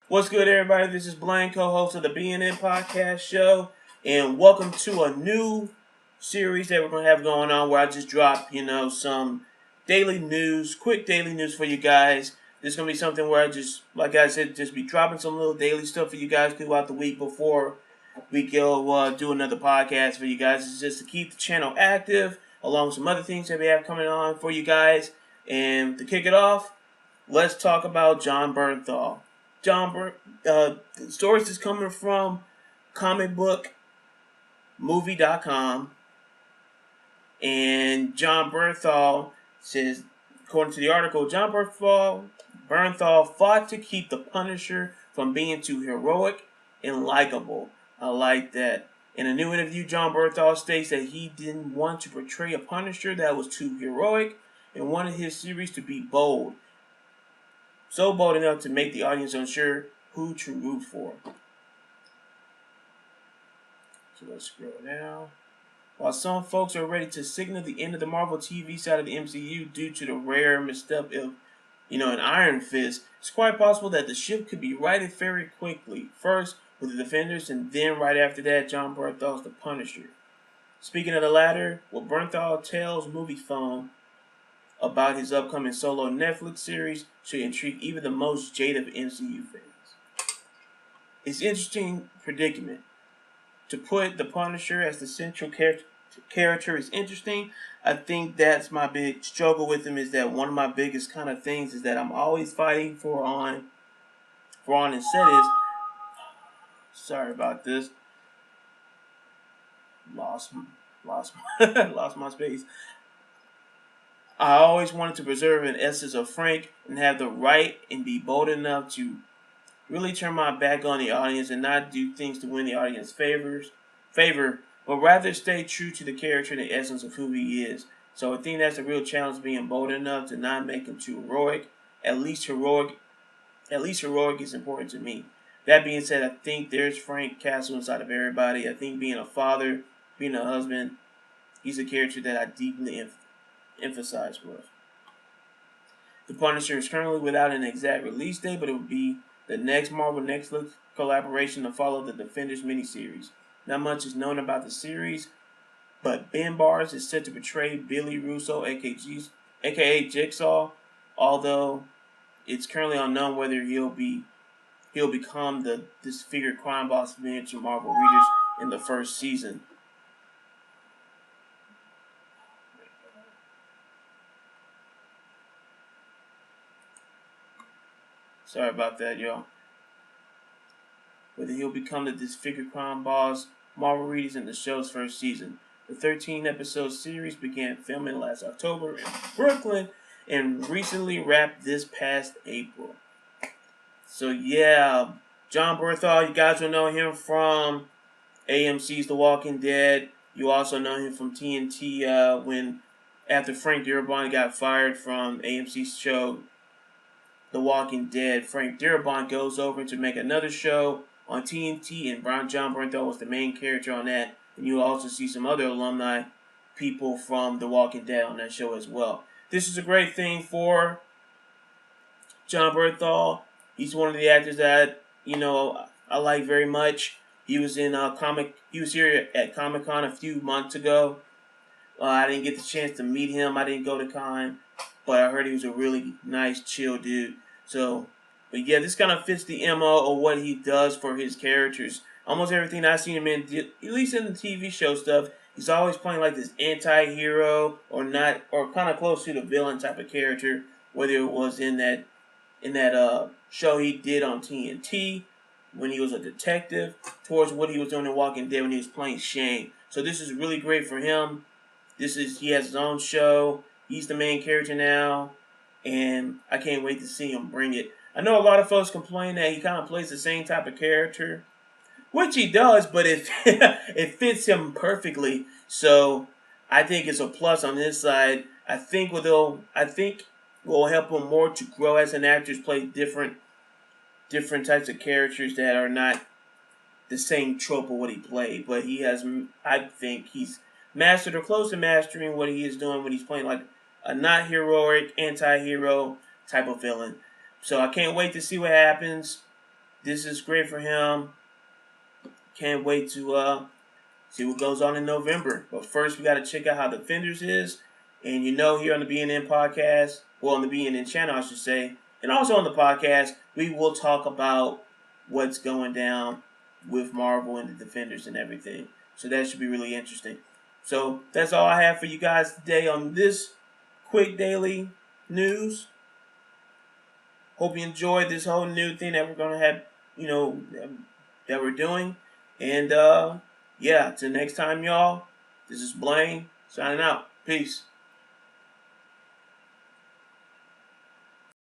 What's good, everybody? This is Blaine, co-host of the BNN Podcast Show, and welcome to a new series that we're gonna have going on. Where I just drop, some daily news, quick daily news for you guys. This is gonna be something where I just, like I said, just be dropping some little daily stuff for you guys throughout the week before we go do another podcast for you guys. It's just to keep the channel active, along with some other things that we have coming on for you guys. And to kick it off, let's talk about Jon Bernthal. The stories is coming from comicbookmovie.com, and Jon Bernthal says, according to the article, Jon Bernthal fought to keep the Punisher from being too heroic and likable. I like that. In a new interview, Jon Bernthal states that he didn't want to portray a Punisher that was too heroic and wanted his series to be bold. So bold enough to make the audience unsure who to root for. So let's scroll down. While some folks are ready to signal the end of the Marvel TV side of the MCU due to the rare misstep of, an Iron Fist, it's quite possible that the ship could be righted very quickly. First with the Defenders, and then right after that, Jon Bernthal's The Punisher. Speaking of the latter, what Bernthal tells MovieFone about his upcoming solo Netflix series should intrigue even the most jaded of MCU fans. It's an interesting predicament. To put the Punisher as the central character is interesting. I think that's my big struggle with him, is that one of my biggest kind of things is that I'm always fighting for on incentives. Sorry about this. Lost my space. I always wanted to preserve an essence of Frank and have the right and be bold enough to really turn my back on the audience and not do things to win the audience favor, but rather stay true to the character and the essence of who he is. So I think that's a real challenge, being bold enough to not make him too heroic. At least heroic is important to me. That being said, I think there's Frank Castle inside of everybody. I think being a father, being a husband, he's a character that I deeply emphasize with. The Punisher is currently without an exact release date, but it will be the next Marvel Netflix collaboration to follow the Defenders miniseries. Not much is known about the series, but Ben Barnes is set to portray Billy Russo, aka Jigsaw, although it's currently unknown whether he'll become the disfigured crime boss familiar to Marvel readers in the first season. Sorry about that, y'all. Whether he'll become the disfigured crime boss Marvel readers in the show's first season. The 13-episode series began filming last October in Brooklyn and recently wrapped this past April. So yeah, Jon Bernthal, you guys will know him from AMC's The Walking Dead. You also know him from TNT when after Frank Darabont got fired from AMC's show The Walking Dead, Frank Darabont goes over to make another show on TNT, and Jon Bernthal was the main character on that. And you also see some other alumni people from The Walking Dead on that show as well. This is a great thing for Jon Bernthal. He's one of the actors that I like very much. He was in He was here at Comic-Con a few months ago. I didn't get the chance to meet him. I didn't go to con, but I heard he was a really nice, chill dude. So, but yeah, this kind of fits the MO of what he does for his characters. Almost everything I've seen him in, at least in the TV show stuff, he's always playing like this anti-hero or not, or kind of close to the villain type of character. Whether it was in that show he did on TNT when he was a detective, towards what he was doing in Walking Dead when he was playing Shane. So this is really great for him. He has his own show. He's the main character now, and I can't wait to see him bring it. I know a lot of folks complain that he kind of plays the same type of character, which he does, but it fits him perfectly. So I think it's a plus on his side. I think will help him more to grow as an actor, play different types of characters that are not the same trope of what he played. But I think he's mastered or close to mastering what he is doing when he's playing like a not heroic, anti-hero type of villain. So I can't wait to see what happens. this is great for him. Can't wait to see what goes on in November. But first, we got to check out how Defenders is. And here on the BNN podcast, well, on the BNN channel, I should say, and also on the podcast, we will talk about what's going down with Marvel and the Defenders and everything. So that should be really interesting. So that's all I have for you guys today on this quick daily news. Hope you enjoyed this whole new thing that we're going to have, that we're doing. And, yeah, till next time, y'all, this is Blaine signing out. Peace.